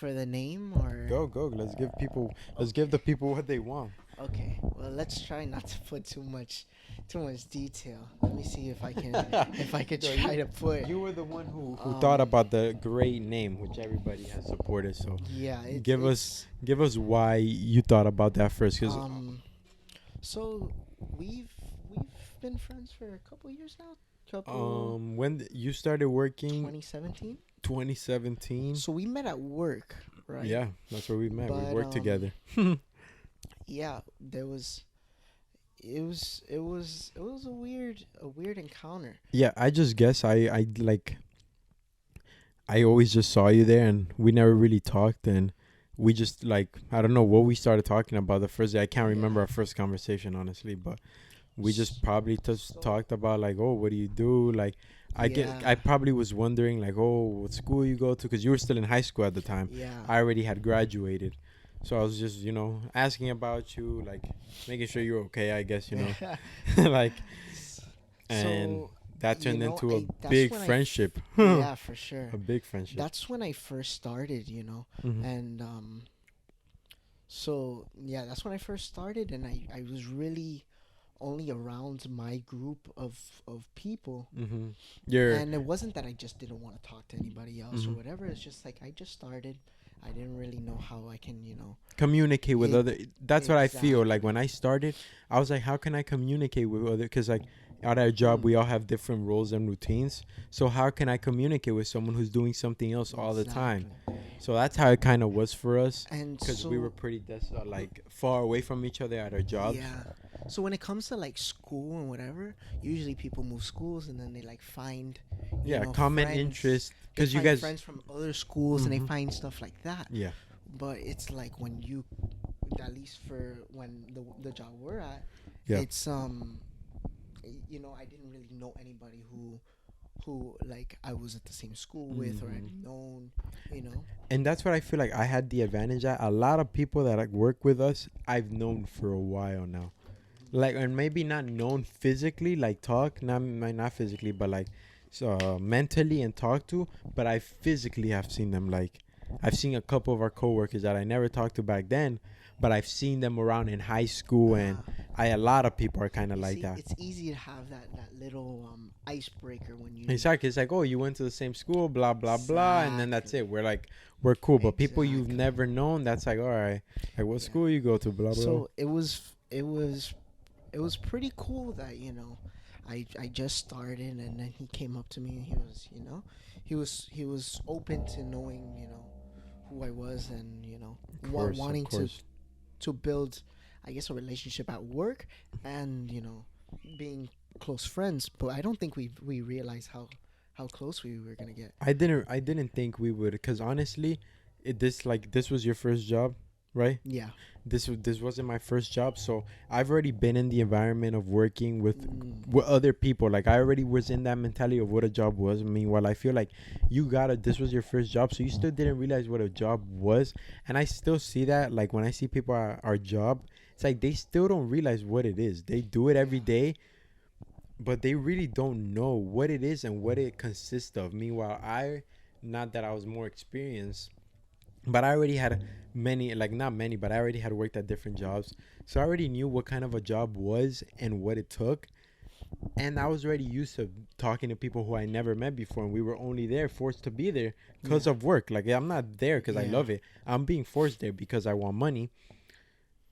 the name or? Go. Let's give the people what they want. Okay. Well, let's try not to put too much detail. Let me see if I can No, try to put. You were the one who Um, thought about the great name, which everybody has supported. So Yeah. give us why you thought about that first, because So we've been friends for a couple years now. Couple. when you started working 2017. 2017. So we met at work, right? Yeah, that's where we met. But, We worked together. Yeah, there was. It was a weird encounter. Yeah, I just guess I always just saw you there, and we never really talked, and we just like I don't know what we started talking about the first day. I can't remember our first conversation honestly, but we just probably just talked about like, oh, what do you do? Like Yeah. I probably was wondering like, oh, what school you go to, because you were still in high school at the time. Yeah. I already had graduated. So I was just, asking about you, like making sure you're okay, I guess, like, and So, that turned into a that's big when friendship. yeah, for sure. A big friendship. That's when I first started, Mhm. and so yeah, that's when I first started, and I was really only around my group of people. Mhm. And it wasn't that I just didn't want to talk to anybody else or Mhm. whatever. It's just like I just started. I didn't really know how I can, Communicate with Yeah, other. That's what I feel like exactly. when I started. I was like, how can I communicate with other? Because like at our job, we all have different roles and routines. So how can I communicate with someone who's doing something else all the time? Exactly. So that's how it kind of was for us. And Because so, we were pretty like far away from each other at our jobs. yeah. So when it comes to like school and whatever, usually people move schools and then they like find, Common friends. interest. They Because you find guys. friends from other schools and they Mhm. find stuff like that. Yeah. But it's like when you, at least for when the job we're at, Yeah. it's I didn't really know anybody who like I was at the same school with or had Mhm. known, And that's what I feel like I had the advantage at. A lot of people that like work with us, I've known for a while now. Like, and maybe not known physically, like talk, not physically, but like, so mentally and talk to. But I physically have seen them like I've seen a couple of our coworkers that I never talked to back then, but I've seen them around in high school, and a lot of people are kind of You like see, that. it's easy to have that little icebreaker when you Exactly. It's like, oh, you went to the same school, blah blah blah, and then that's it. We're cool. But people you've Exactly. never known, that's like, all right, like what Yeah. school you go to, blah blah. So it was pretty cool that I just started, and then he came up to me, and he was open to knowing who I was, and Of course, wanting of course. to build, I guess, a relationship at work, and being close friends. But I don't think we realized how close we were gonna get. I didn't think we would, cause honestly, this was your first job, right? Yeah. This wasn't my first job, so I've already been in the environment of working with Mm, other people. Like I already was in that mentality of what a job was. Meanwhile, I feel like this was your first job, so you still didn't realize what a job was. And I still see that, like when I see people at our job, it's like they still don't realize what it is. They do it every day, but they really don't know what it is and what it consists of. Meanwhile, not that I was more experienced, but I already had many, like not many, but I already had worked at different jobs. So I already knew what kind of a job was and what it took. And I was already used to talking to people who I never met before. And we were only there, forced to be there because Yeah. of work. Like I'm not there because I Yeah. love it. I'm being forced there because I want money.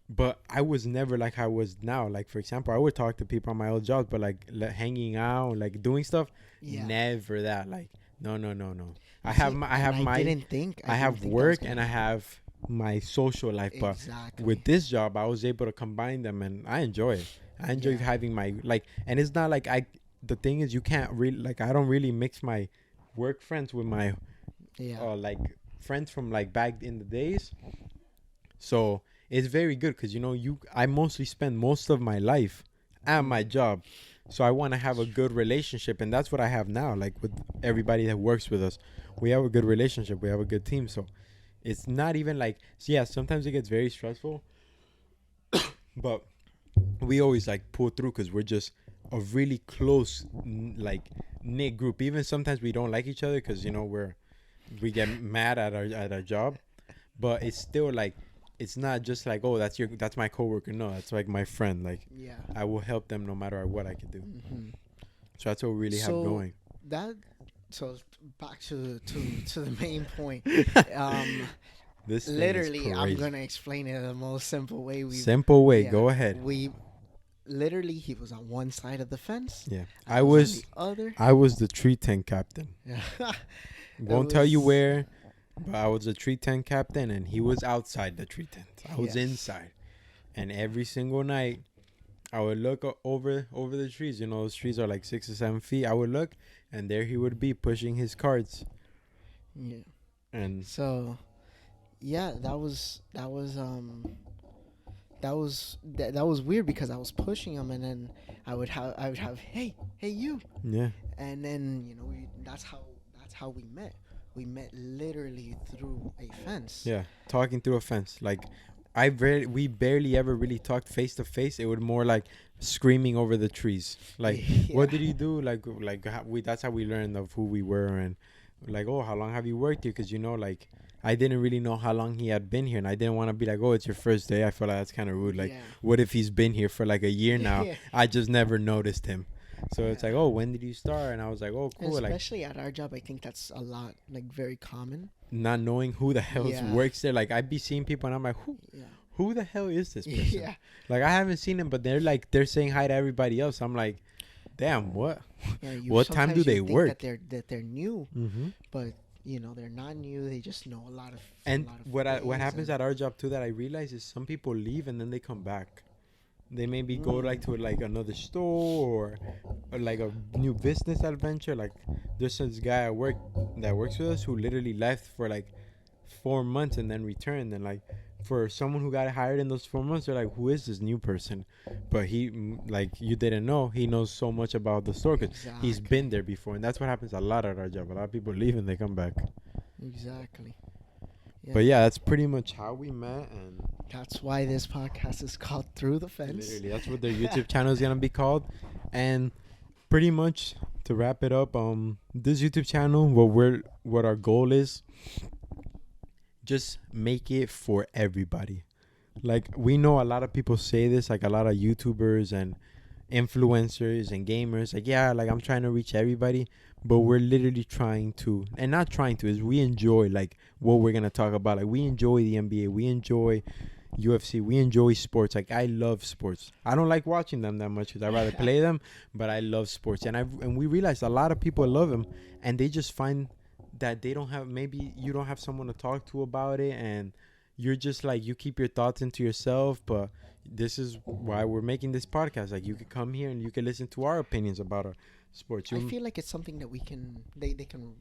But I was never like I was now. Like, for example, I would talk to people on my old jobs, but like hanging out, like doing stuff, Yeah. never that. Like, no, no, no, no. I You have see, my, I and have I my, didn't think I didn't have think that was work gonna and I have my social life. But exactly. with this job, I was able to combine them, and I enjoy it. I enjoy Yeah. having my like, and it's not like I. The thing is, you can't really like. I don't really mix my work friends with my Yeah. like friends from like back in the days. So it's very good because I mostly spend most of my life at my job, so I want to have a good relationship, and that's what I have now. Like with everybody that works with us, we have a good relationship. We have a good team, so it's not even like yeah. Sometimes it gets very stressful, but we always like pull through because we're just a really close like knit group. Even sometimes we don't like each other because we get mad at our job, but it's still like it's not just like, oh, that's my coworker. No, that's like my friend. Like Yeah. I will help them no matter what I can do. Hmm. So that's what we really have So going. that so back to the main point. This thing is Literally, I'm crazy. gonna explain it the most simple way. Simple way. Yeah, Go ahead. We literally, he was on one side of the fence. Yeah, I I was was on the other. I was the tree tent captain. Yeah. Won't tell you was- where, but I was the tree tent captain, and he was outside the tree tent. I was Yes. inside, and every single night, I would look over the trees. Those trees are like 6 or 7 feet. I would look, and there he would be pushing his carts. Yeah. And So, yeah, that was weird because I was pushing him, and then I would have hey you, yeah, and then that's how we met. We met literally through a fence. yeah, talking through a fence. Like we barely ever really talked face to face. It would more like screaming over the trees. Like, what did you do? Like that's how we learned of who we were, and like, oh, how long have you worked here? Because like I didn't really know how long he had been here, and I didn't want to be like, oh, it's your first day. I feel like that's kind of rude. Like, Yeah. what if he's been here for like a year now? Yeah. I just never noticed him. So it's Yeah. like, oh, when did you start? And I was like, oh, cool. Like, Especially at our job, I think that's a lot, like, very common. not knowing who the hell Yeah. works there. Like, I'd be seeing people, and I'm like, Yeah. who the hell is this person? Yeah. Like, I haven't seen him, but they're saying hi to everybody else. I'm like, damn, what? Yeah, What time do sometimes you they think work? that they're new, Mm-hmm. but they're not new. They just know a lot of. And a lot of what things happens and- at our job too that I realize is some people leave and then they come back. They maybe go like to like another store or like a new business adventure. Like there's this guy at work that works with us who literally left for like 4 months and then returned. And like for someone who got hired in those 4 months, they're like, who is this new person? But like you didn't know, he knows so much about the store because he's Exactly. been there before. And that's what happens a lot at our job. A lot of people leave and they come back. Exactly. But yeah, that's pretty much how we met. And That's why this podcast is called Through the Fence. literally, that's what their YouTube channel is gonna be called. And pretty much to wrap it up, this YouTube channel, what our goal is just make it for everybody. Like, we know a lot of people say this, like a lot of YouTubers and influencers and gamers, like, yeah, like I'm trying to reach everybody, but we're literally trying to, and not trying to, is we enjoy like what we're gonna talk about. Like, we enjoy the NBA, we enjoy UFC, we enjoy sports. Like, I love sports. I don't like watching them that much because I rather play them, but I love sports. And we realized a lot of people love them, and they just find that they don't have, maybe you don't have someone to talk to about it, and you're just like, you keep your thoughts into yourself. But this is why we're making this podcast. Like, you could come here and you can listen to our opinions about our sports. I feel like it's something that they can,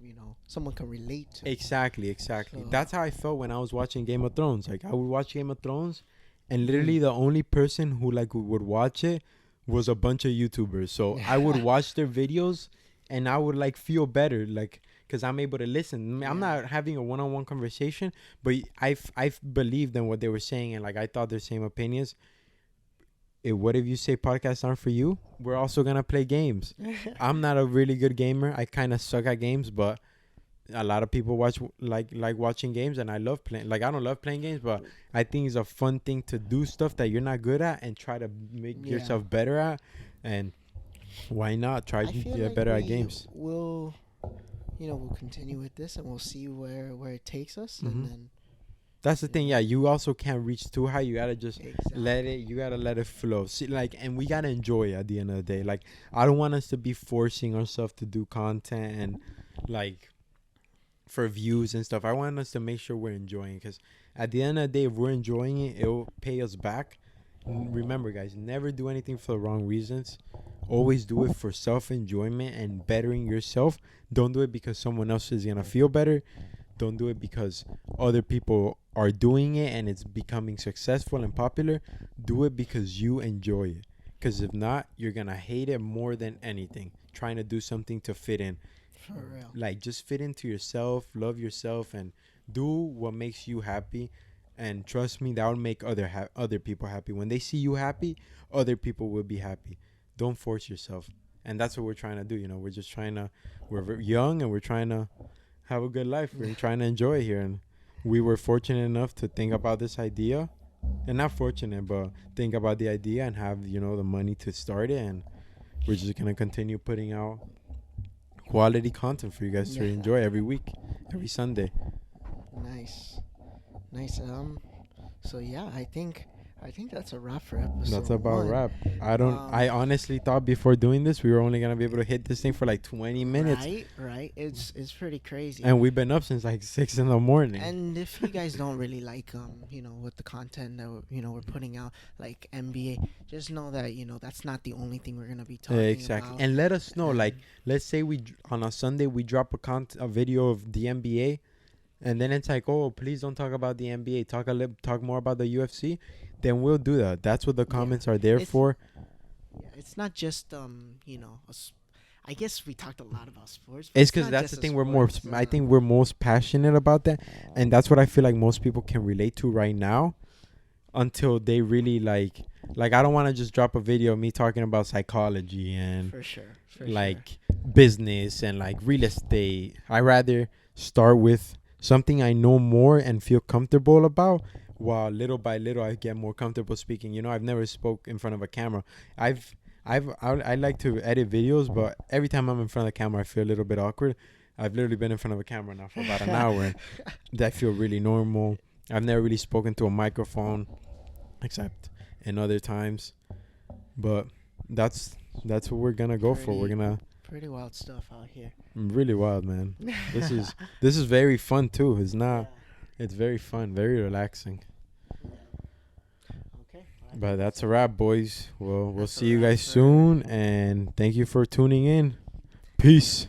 someone can relate to. Exactly. So- That's how I felt when I was watching Game of Thrones. Like, I would watch Game of Thrones, and literally the only person who like would watch it was a bunch of YouTubers. So I would watch their videos, and I would like feel better, like, because I'm able to listen. I'm Yeah. not having a one-on-one conversation, but I've believed in what they were saying, and like I thought the same opinions. What if you say podcasts aren't for you? We're also gonna play games. I'm not a really good gamer. I kind of suck at games, but a lot of people like watching games, and I love playing. Like, I don't love playing games, but I think it's a fun thing to do stuff that you're not good at and try to make Yeah. yourself better at. And why not try I to feel get like better at games? We'll continue with this, and we'll see where it takes us, Mhm. and then That's the thing. Yeah, you also can't reach too high. You gotta just exactly. you gotta let it flow. See, like, and we gotta enjoy it at the end of the day. Like, I don't want us to be forcing ourselves to do content and like for views and stuff. I want us to make sure we're enjoying, because at the end of the day, if we're enjoying it, it'll pay us back. Remember, guys, never do anything for the wrong reasons. Always do it for self-enjoyment and bettering yourself. Don't do it because someone else is gonna feel better. Don't do it because other people are doing it and it's becoming successful and popular. Do it because you enjoy it. Because if not, you're gonna hate it more than anything. Trying to do something to fit in. For real. Like, just fit into yourself, love yourself, and do what makes you happy. And trust me, that will make other people happy. When they see you happy, other people will be happy. Don't force yourself. And that's what we're trying to do. We're just trying to, we're young and we're trying to have a good life. We're trying to enjoy it here. And we were fortunate enough to think about this idea. And not fortunate, but think about the idea and have, the money to start it. And we're just going to continue putting out quality content for you guys to Yeah. enjoy every week, every Sunday. Nice. So yeah, I think that's a wrap for episode. That's about 1. wrap. I honestly thought before doing this we were only gonna be able to hit this thing for like 20 minutes, Right. It's pretty crazy. and we've been up since like 6 in the morning. And if you guys don't really like with the content that we're putting out, like NBA, just know that that's not the only thing we're gonna be talking Exactly. about. And let us know, like, And- let's say on a Sunday we drop a video of the NBA, and then it's like, oh, please don't talk about the NBA, talk more about the UFC. Then we'll do that. That's what the comments are there It's- for. yeah, it's not just I guess we talked a lot about sports. It's because not that's just the a thing sports, I think we're most passionate about that, and that's what I feel like most people can relate to right now, until they really like I don't want to just drop a video of me talking about psychology and for sure. like business and like real estate. I rather start with something I know more and feel comfortable about, while little by little I get more comfortable speaking. I've never spoke in front of a camera. I like to edit videos, but every time I'm in front of the camera I feel a little bit awkward. I've literally been in front of a camera now for about an hour, and that feel really normal. I've never really spoken to a microphone except in other times, but that's what we're gonna go for. We're gonna Pretty wild stuff out here. really wild, man. This is very fun too. It's not. It's very fun, very relaxing. Okay. But that's a wrap, boys. Well, we'll That's a see you wrap guys for- soon, and thank you for tuning in. Peace.